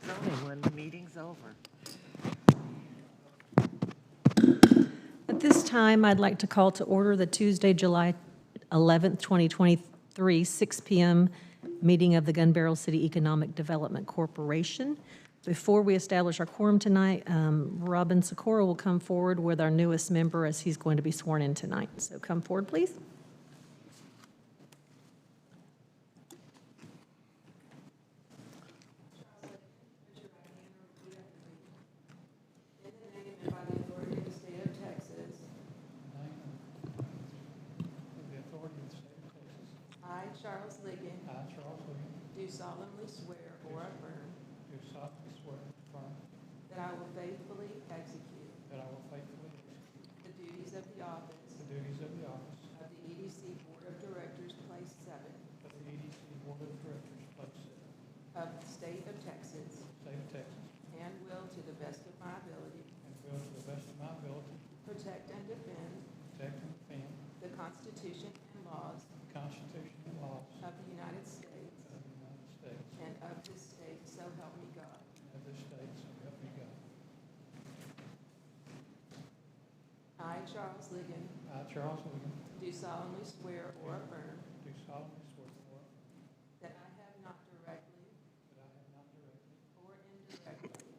zoning when the meeting's over. At this time, I'd like to call to order the Tuesday, July 11th, 2023, 6 p.m. meeting of the Gun Barrel City Economic Development Corporation. Before we establish our quorum tonight, Robin Sikora will come forward with our newest member as he's going to be sworn in tonight. So come forward, please. Charles Ligon, I, Charles Ligon, do solemnly swear or affirm do solemnly swear and affirm that I will faithfully execute that I will faithfully execute the duties of the office the duties of the office of the EDC Board of Directors, Place 7 of the EDC Board of Directors, Place 7, of the State of Texas, State of Texas, and will, to the best of my ability, and will to the best of my ability protect and defend protect and defend the Constitution and laws the Constitution and laws of the United States of the United States and of this state, so help me God. and of this state, so help me God. I, Charles Ligon, I, Charles Ligon, do solemnly swear or affirm do solemnly swear or that I have not directly that I have not directly or indirectly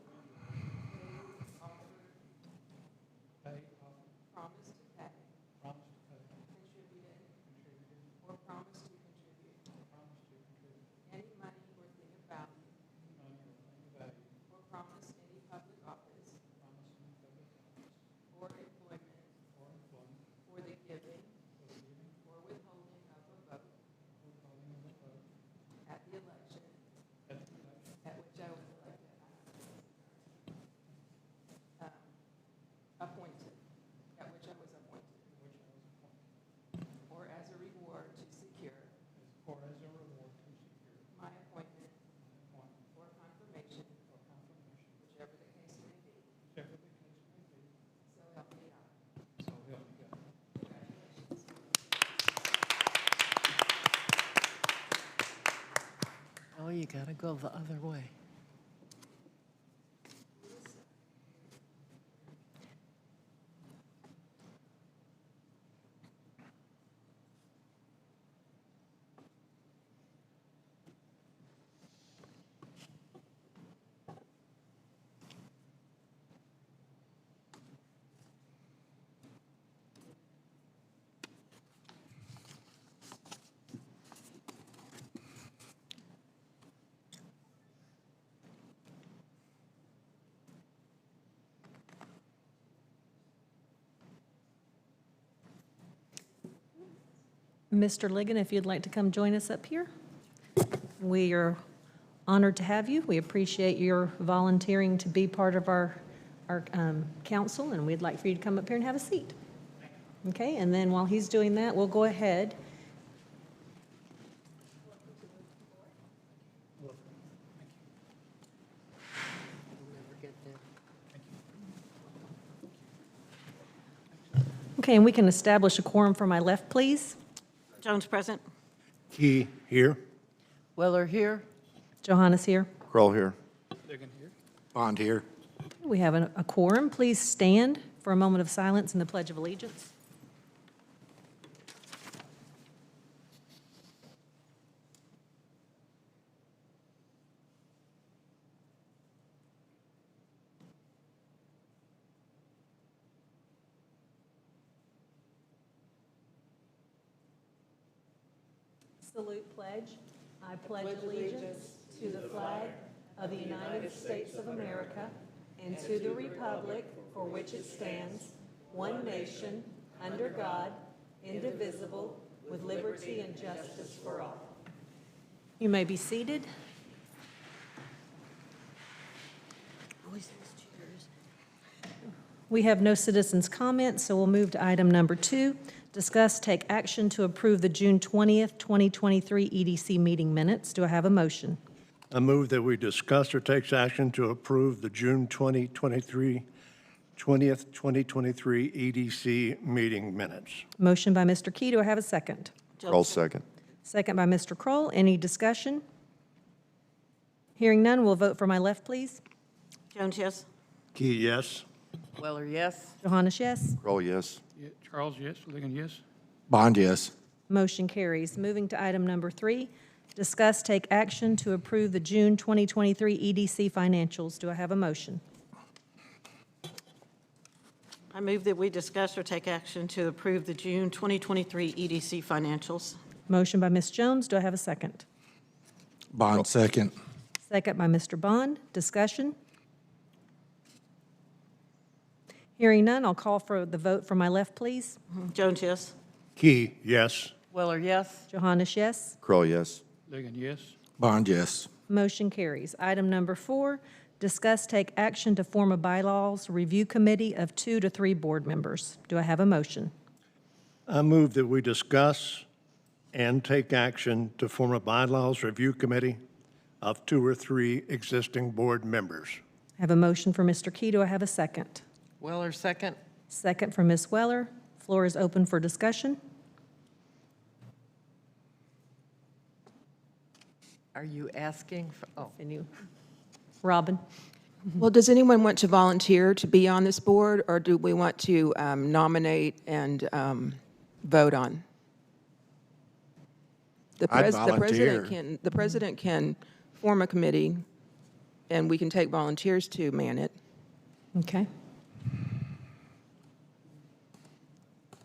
offered, paid, offered, promised to pay, promised to pay, contributed, contributed, or promised to contribute or promised to contribute any money or thing of value, money or thing of value, or promised any public office promised any public office or employment or employment for the giving for the giving or withholding of a vote or withholding of a vote at the election at the election at which I was elected, appointed, at which I was appointed, which I was appointed, or as a reward to secure or as a reward to secure my appointment appointment or confirmation, or confirmation, whichever the case may be, whichever the case may be, so help me God. so help me God. Congratulations. Oh, you gotta go the other way. Mr. Ligon, if you'd like to come join us up here. We are honored to have you. We appreciate your volunteering to be part of our council, and we'd like for you to come up here and have a seat. Okay, and then while he's doing that, we'll go ahead. Okay, and we can establish a quorum for my left, please. Jones present. Key here. Weller here. Johannes here. Kroll here. Ligon here. Bond here. We have a quorum. Please stand for a moment of silence in the Pledge of Allegiance. Salute pledge. I pledge allegiance to the flag of the United States of America and to the republic for which it stands, one nation, under God, indivisible, with liberty and justice for all. You may be seated. We have no citizens' comments, so we'll move to item number 2. Discuss, take action to approve the June 20th, 2023 EDC meeting minutes. Do I have a motion? I move that we discuss or takes action to approve the June 2023 2023 EDC meeting minutes. Motion by Mr. Key. Do I have a second? Jones. Kroll second. Second by Mr. Kroll. Any discussion? Hearing none, we'll vote for my left, please. Jones, yes. Key, yes. Weller, yes. Johannes, yes. Kroll, yes. Yeah, Charles, yes. Ligon, yes. Bond, yes. Motion carries. Moving to item number 3, discuss, take action to approve the June 2023 EDC financials. Do I have a motion? I move that we discuss or take action to approve the June 2023 EDC financials. Motion by Ms. Jones. Do I have a second? Bond, second. Second by Mr. Bond. Discussion? Hearing none, I'll call for the vote from my left, please. Jones, yes. Key, yes. Weller, yes. Johannes, yes. Kroll, yes. Ligon, yes. Bond, yes. Motion carries. Item number 4, discuss, take action to form a bylaws review committee of 2 to 3 board members. Do I have a motion? I move that we discuss and take action to form a bylaws review committee of 2 or 3 existing board members. I have a motion for Mr. Key. Do I have a second? Weller, second. Second from Ms. Weller. Floor is open for discussion. Are you asking for, oh, And you, Robin? Well, does anyone want to volunteer to be on this board, or do we want to nominate and vote on? I'd The president can form a committee, and we can take volunteers to man it. Okay.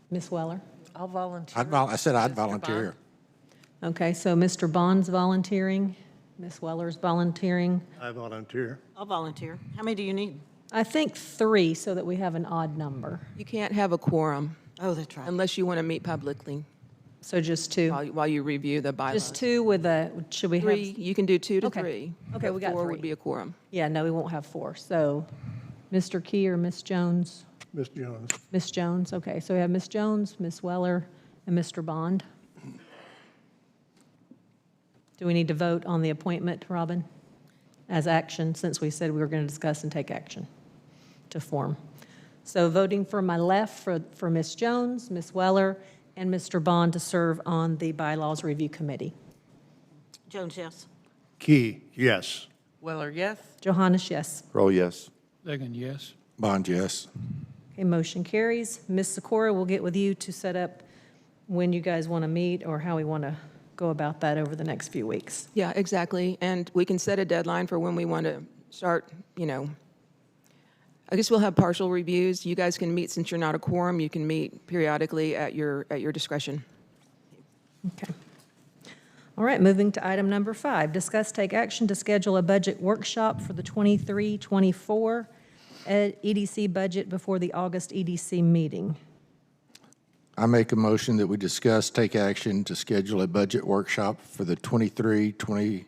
Ms. Weller? I'll volunteer. I said I'd Mr. volunteer. Bond? Okay, so Mr. Bond's volunteering, Ms. Weller's volunteering. I volunteer. I'll volunteer. How many do you need? I think 3, so that we have an odd number. You can't have a quorum Oh, that's right. unless you want to meet publicly So just 2. while you review the bylaws. Just 2 with a, should we have? 3, you can do 2 to Okay. 3. Okay, we got But 4 3. would be a quorum. Yeah, no, we won't have 4. So Mr. Key or Ms. Jones? Ms. Jones. Ms. Jones, okay. So we have Ms. Jones, Ms. Weller, and Mr. Bond. Do we need to vote on the appointment, Robin, as action, since we said we were going to discuss and take action to form? So voting for my left for Ms. Jones, Ms. Weller, and Mr. Bond to serve on the Bylaws Review Committee. Jones, yes. Key, yes. Weller, yes. Johannes, yes. Kroll, yes. Ligon, yes. Bond, yes. Okay, motion carries. Ms. Sikora, we'll get with you to set up when you guys want to meet or how we want to go about that over the next few weeks. Yeah, exactly. And we can set a deadline for when we want to start, I guess we'll have partial reviews. You guys can meet, since you're not a quorum, you can meet periodically at your discretion. Okay. All right, moving to item number 5, discuss, take action to schedule a budget workshop for the 23-24 EDC budget before the August EDC meeting. I make a motion that we discuss, take action to schedule a budget workshop for the 23-24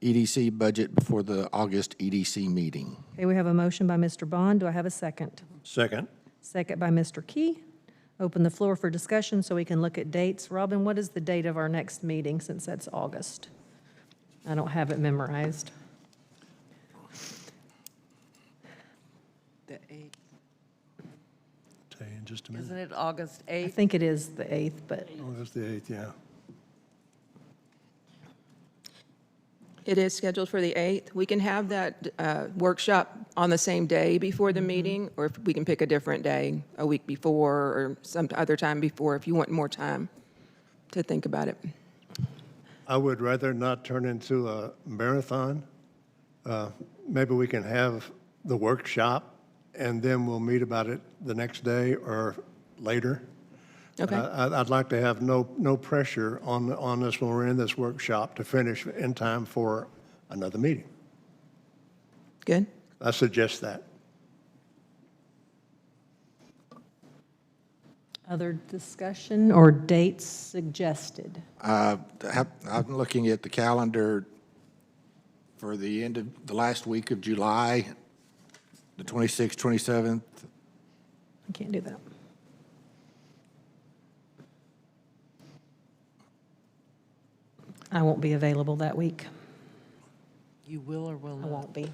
EDC budget before the August EDC meeting. Okay, we have a motion by Mr. Bond. Do I have a second? Second. Second by Mr. Key. Open the floor for discussion so we can look at dates. Robin, what is the date of our next meeting, since that's August? I don't have it memorized. The 8th. Tell you in just a minute. Isn't it August I 8th? think it is the 8th, but Oh, that's the 8th, yeah. It is scheduled for the 8th. We can have that workshop on the same day before the meeting, or if we can pick a different day, a week before, or some other time before, if you want more time to think about it. I would rather not turn into a marathon. Maybe we can have the workshop, and then we'll meet about it the next day or later. Okay. I'd like to have no pressure on us when we're in this workshop to finish in time for another meeting. Good? I suggest that. other discussion or dates suggested? I'm looking at the calendar for the end of the last week of July, the 26th, 27th. I can't do that. I won't be available that week. You will or will I not? won't be.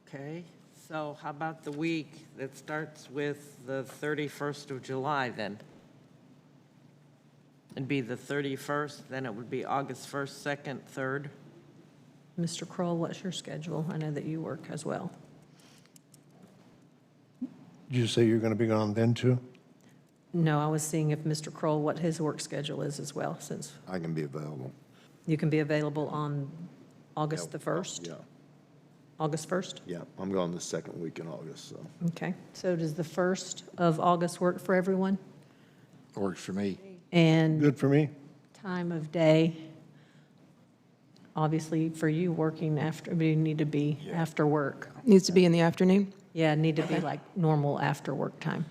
Okay, so how about the week that starts with the 31st of July then? it'd be the 31st, then it would be August 1st, 2nd, 3rd. Mr. Kroll, what's your schedule? I know that you work as well. Did you say you're going to be gone then too? No, I was seeing if Mr. Kroll, what his work schedule is as well, since I can be available. you can be available on August the 1st? Yeah, August 1st? yeah. I'm going the second week in August, so. Okay. So does the 1st of August work for everyone? Works for me. And Good for me? time of day, obviously for you working after, we need to be after work. Needs to be in the afternoon? Yeah, need to be like normal after work time.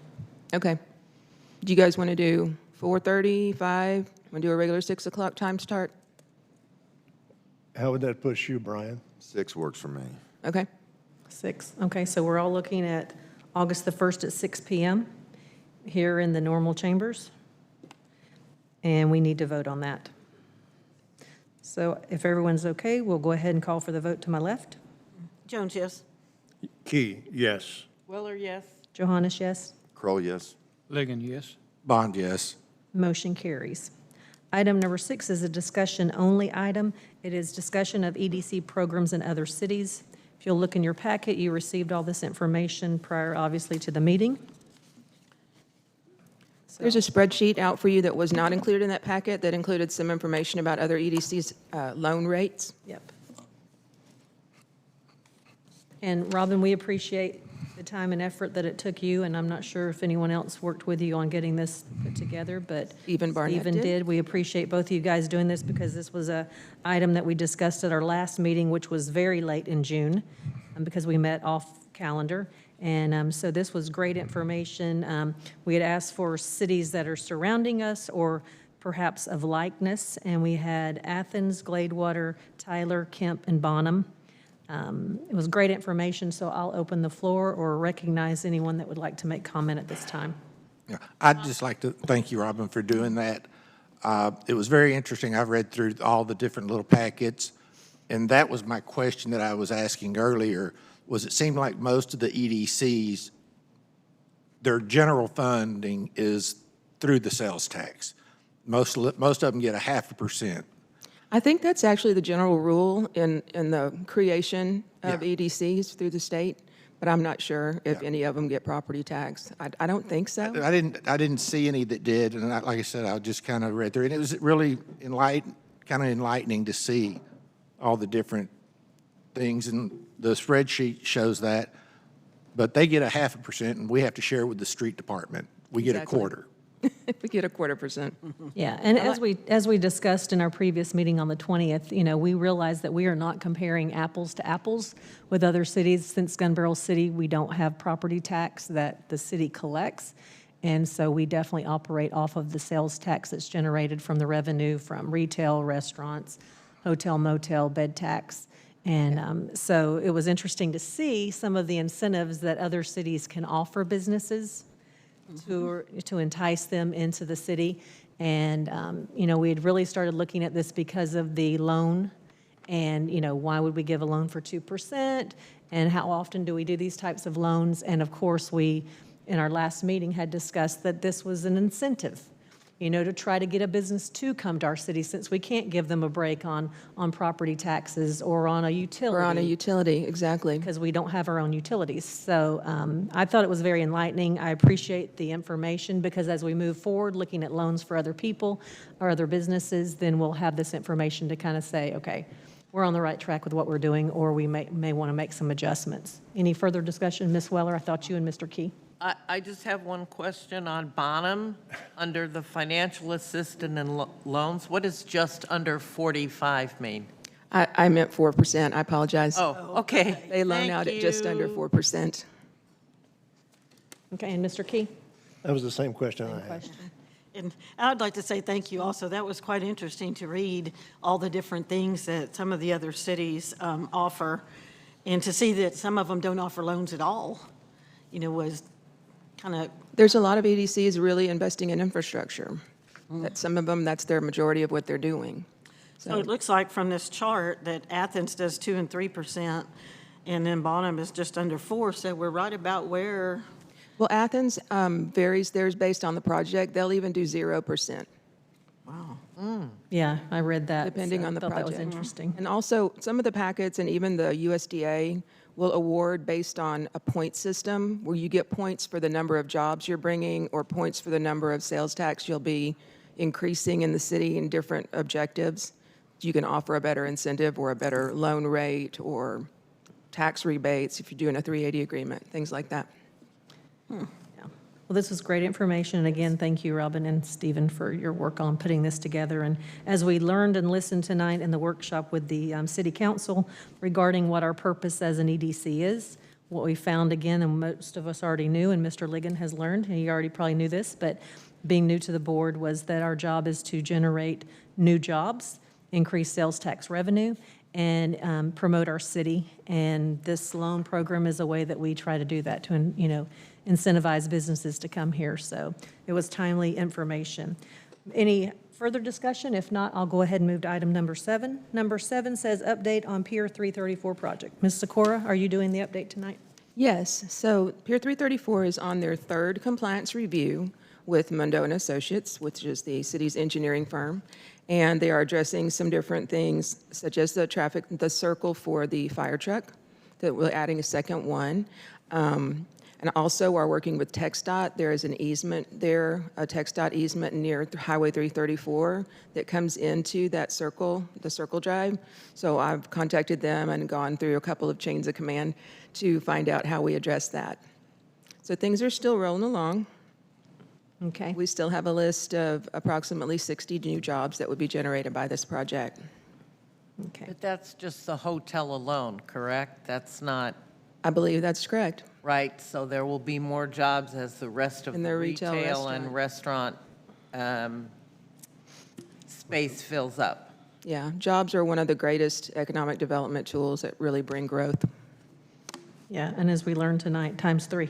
Okay. Do you guys want to do 4:30, 5? Want to do a regular 6 o'clock time start? How would that push you, Brian? 6 works for me. Okay. 6, okay, so we're all looking at August the 1st at 6 PM here in the normal chambers. And we need to vote on that. So if everyone's okay, we'll go ahead and call for the vote to my left. Jones, yes. Key, yes. Willer, yes? Johannes, yes? Kroll, yes? Ligon, yes. Bond, yes. Motion carries. Item number 6 is a discussion-only item. It is discussion of EDC programs in other cities. If you'll look in your packet, you received all this information prior, obviously, to the meeting. So- There's a spreadsheet out for you that was not included in that packet that included some information about other EDC's loan rates. Yep. And Robin, we appreciate the time and effort that it took you, and I'm not sure if anyone else worked with you on getting this put together, but Stephen Barnett Stephen did. did. We appreciate both of you guys doing this because this was a item that we discussed at our last meeting, which was very late in June, because we met off calendar. And so this was great information. We had asked for cities that are surrounding us or perhaps of likeness, and we had Athens, Gladewater, Tyler, Kemp, and Bonham. It was great information, so I'll open the floor or recognize anyone that would like to make comment at this time. Yeah, I'd just like to thank you, Robin, for doing that. It was very interesting. I've read through all the different little packets, and that was my question that I was asking earlier, was it seemed like most of the EDCs, their general funding is through the sales tax. Most of them get 0.5%. I think that's actually the general rule in the creation of Yeah. EDCs through the state, but I'm not sure if Yeah. any of them get property tax. I don't think so. I didn't see any that did, and like I said, I just kind of read through it. And it was really kind of enlightening to see all the different things, and the spreadsheet shows that. But they get 0.5%, and we have to share it with the street department. We get a Exactly. quarter. We get 0.25%. Yeah, and as we discussed in our previous meeting on the 20th, we realized that we are not comparing apples to apples with other cities. Since Gun Barrel City, we don't have property tax that the city collects. And so we definitely operate off of the sales tax that's generated from the revenue from retail, restaurants, hotel, motel, bed tax. And so it was interesting to see some of the incentives that other cities can offer businesses to entice them into the city. And, we had really started looking at this because of the loan. And, why would we give a loan for 2%? And how often do we do these types of loans? And of course, we, in our last meeting, had discussed that this was an incentive, to try to get a business to come to our city, since we can't give them a break on property taxes or on a utility. Or on a utility, exactly. Because we don't have our own utilities. So I thought it was very enlightening. I appreciate the information, because as we move forward, looking at loans for other people or other businesses, then we'll have this information to kind of say, okay, we're on the right track with what we're doing, or we may want to make some adjustments. Any further discussion? Ms. Weller, I thought you and Mr. Key. I just have one question on Bonham, under the financial assistance and loans. What does just under 45 mean? I meant 4%. I apologize. Oh, okay. They loan Thank out at just under you. 4%. Okay, and Mr. Key? That was the same question I had. Question. And I'd like to say thank you also. That was quite interesting to read all the different things that some of the other cities offer, and to see that some of them don't offer loans at all, was kind of, There's a lot of EDCs really investing in infrastructure. That some of them, that's their majority of what they're doing. so it looks like from this chart that Athens does 2% and 3%, and then Bonham is just under 4%, so we're right about where. Well, Athens varies theirs based on the project. They'll even do 0%. Wow. Yeah, I read that. Depending so on the thought that was project. interesting. And also, some of the packets and even the USDA will award based on a point system where you get points for the number of jobs you're bringing or points for the number of sales tax you'll be increasing in the city in different objectives. You can offer a better incentive or a better loan rate or tax rebates if you're doing a 380 agreement, things like that. Yeah. Well, this was great information, and again, thank you, Robin and Stephen, for your work on putting this together. And as we learned and listened tonight in the workshop with the city council regarding what our purpose as an EDC is, what we found again, and most of us already knew, and Mr. Ligon has learned, and he already probably knew this, but being new to the board, was that our job is to generate new jobs, increase sales tax revenue, and promote our city. And this loan program is a way that we try to do that, to, incentivize businesses to come here. So it was timely information. Any further discussion? If not, I'll go ahead and move to item number 7. Number 7 says update on Pier 334 project. Ms. Sikora, are you doing the update tonight? Yes, so Pier 334 is on their third compliance review with Mundo and Associates, which is the city's engineering firm. And they are addressing some different things, such as the circle for the fire truck, that we're adding a second one. And also are working with TxDOT. There is an easement there, a TxDOT easement near Highway 334 that comes into that circle, the circle drive. So I've contacted them and gone through a couple of chains of command to find out how we address that. So things are still rolling along. Okay. We still have a list of approximately 60 new jobs that would be generated by this project. Okay. But that's just the hotel alone, correct? That's not, I believe that's correct. right, so there will be more jobs as the rest of In the the retail retail and restaurant space fills up. Yeah, jobs are one of the greatest economic development tools that really bring growth. Yeah, and as we learned tonight, times 3.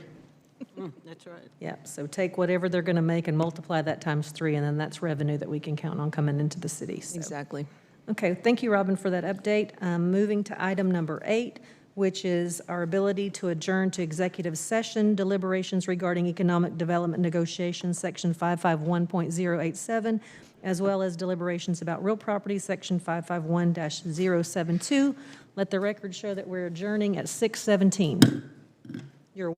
That's right. Yeah, so take whatever they're going to make and multiply that times 3, and then that's revenue that we can count on coming into the city. So. Exactly. Okay, thank you, Robin, for that update. Moving to item number 8, which is our ability to adjourn to executive session deliberations regarding economic development negotiations, section 551.087, as well as deliberations about real property, section 551-072. Let the record show that we're adjourning at 6:17. You're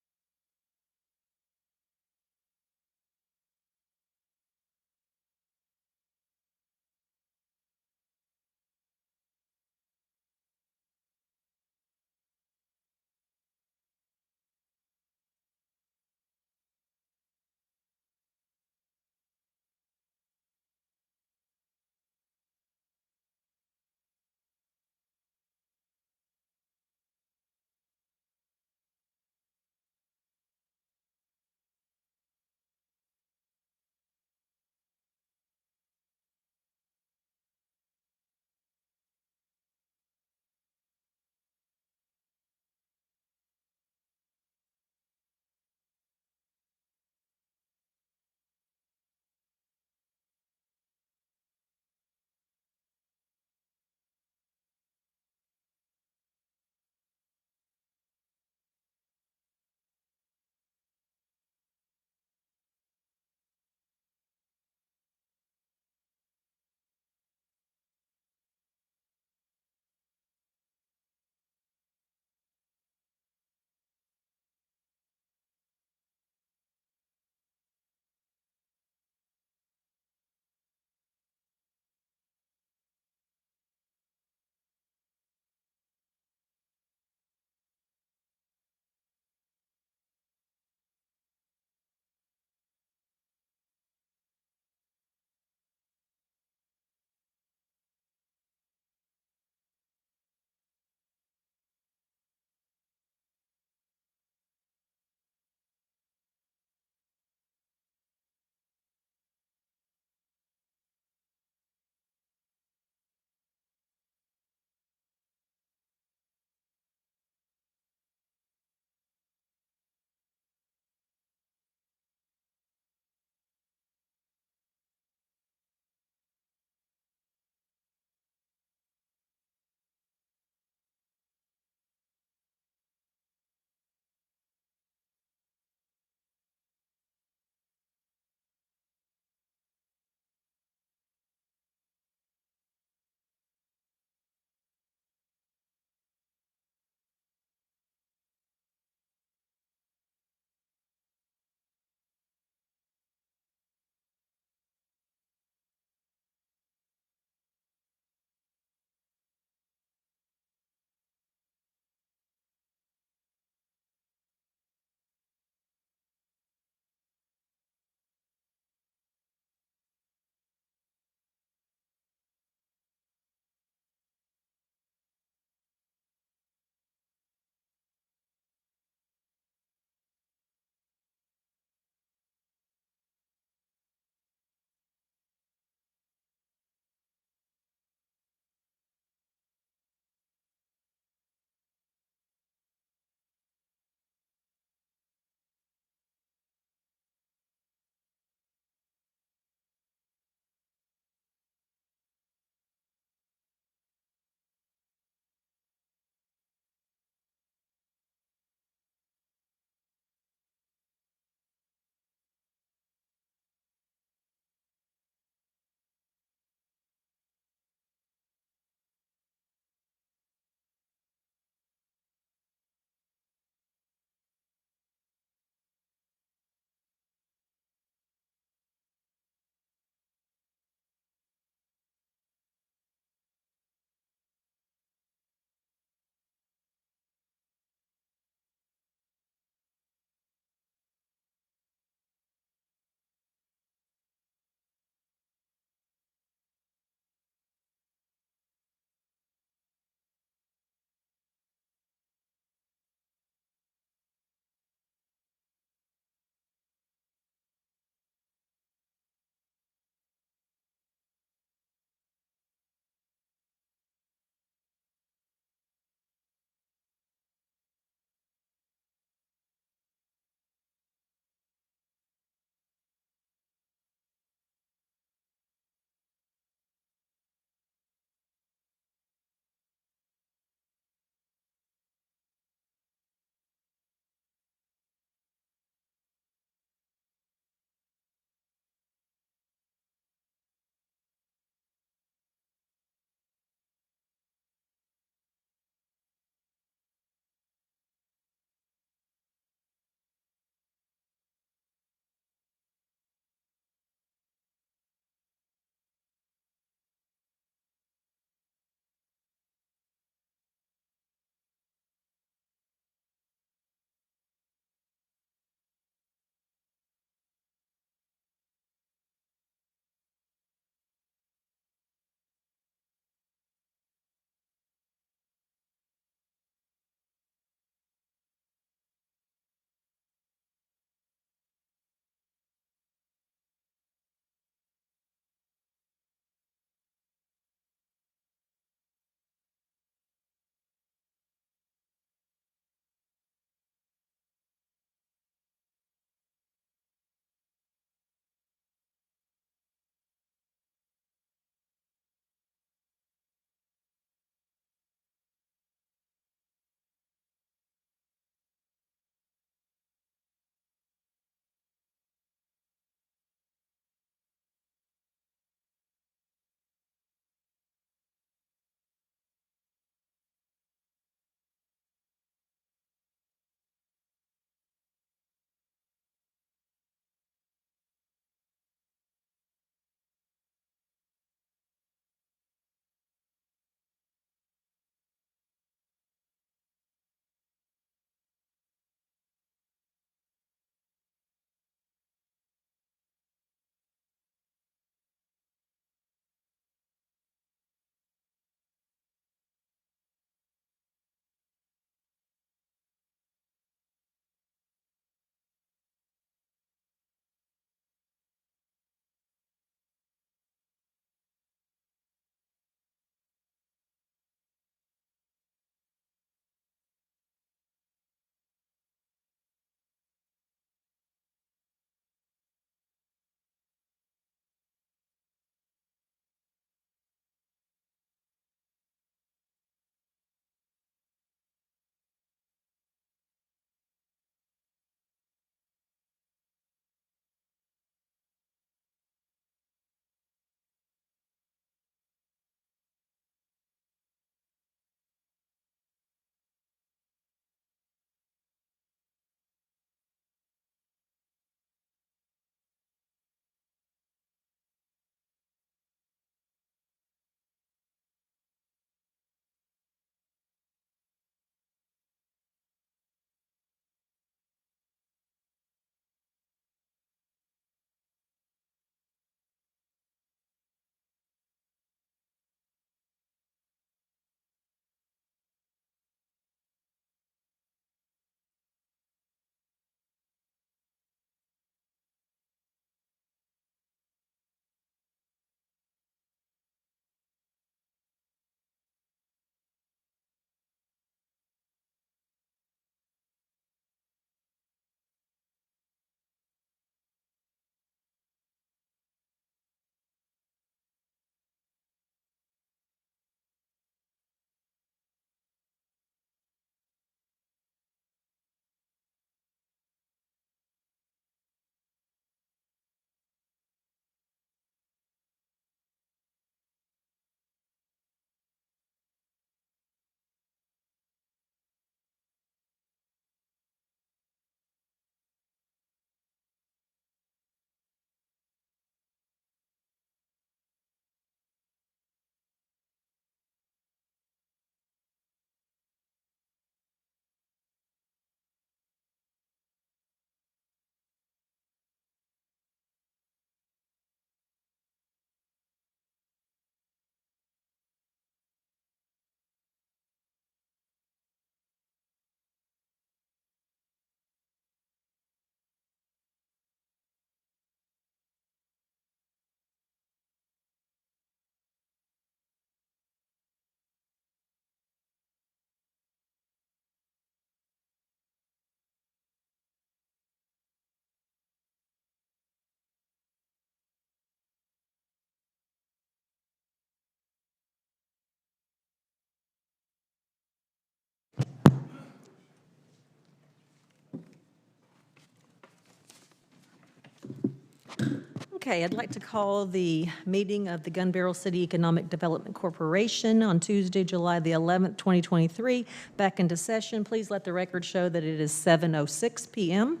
Okay, I'd like to call the meeting of the Gun Barrel City Economic Development Corporation on Tuesday, July the 11th, 2023, back into session. Please let the record show that it is 7:06 PM.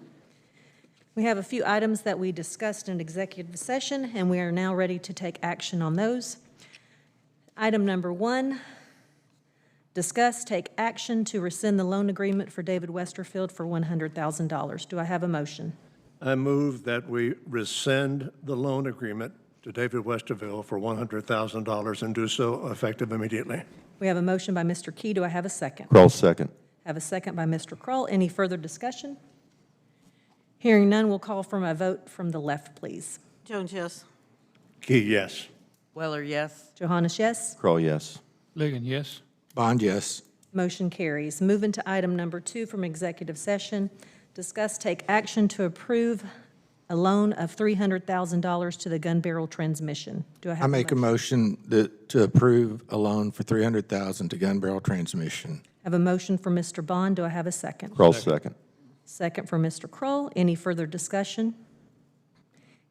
We have a few items that we discussed in executive session, and we are now ready to take action on those. Item number 1, discuss, take action to rescind the loan agreement for David Westerfield for $100,000. Do I have a motion? I move that we rescind the loan agreement to David Westerville for $100,000 and do so effective immediately. We have a motion by Mr. Key. Do I have a second? Kroll, second. Have a second by Mr. Kroll. Any further discussion? Hearing none, we'll call for a vote from the left, please. Jones, yes. Key, yes. Weller, yes. Johannes, yes. Kroll, yes. Ligon, yes. Bond, yes. Motion carries. Moving to item number 2 from executive session, discuss, take action to approve a loan of $300,000 to the gun barrel transmission. Do I have I make a motion to approve a loan for $300,000 to gun barrel transmission. Have a motion for Mr. Bond. Do I have a second? Kroll, second. Second for Mr. Kroll. Any further discussion?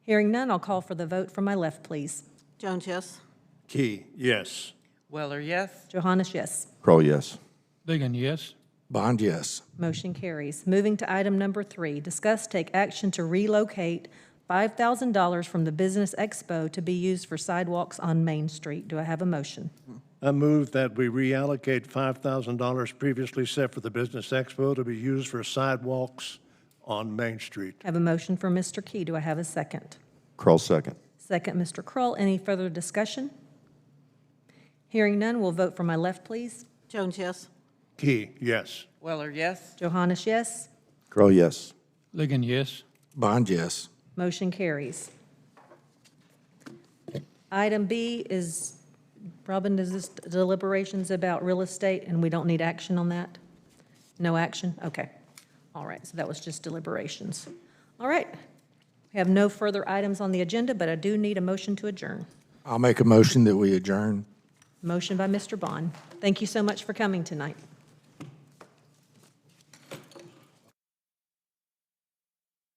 Hearing none, I'll call for the vote from my left, please. Jones, yes. Key, yes. Weller, yes. Johannes, yes. Kroll, yes. Ligon, yes. Bond, yes. Motion carries. Moving to item number 3, discuss, take action to relocate $5,000 from the Business Expo to be used for sidewalks on Main Street. Do I have a motion? I move that we reallocate $5,000 previously set for the Business Expo to be used for sidewalks on Main Street. I have a motion for Mr. Key. Do I have a second? Kroll, second. Second, Mr. Kroll. Any further discussion? Hearing none, we'll vote from my left, please. Jones, yes. Key, yes. Weller, yes. Johannes, yes. Kroll, yes. Ligon, yes. Bond, yes. Motion carries. Item B is, Robin, is this deliberations about real estate, and we don't need action on that? No action? Okay. All right, so that was just deliberations. All right. We have no further items on the agenda, but I do need a motion to adjourn. I'll make a motion that we adjourn. Motion by Mr. Bond. Thank you so much for coming tonight.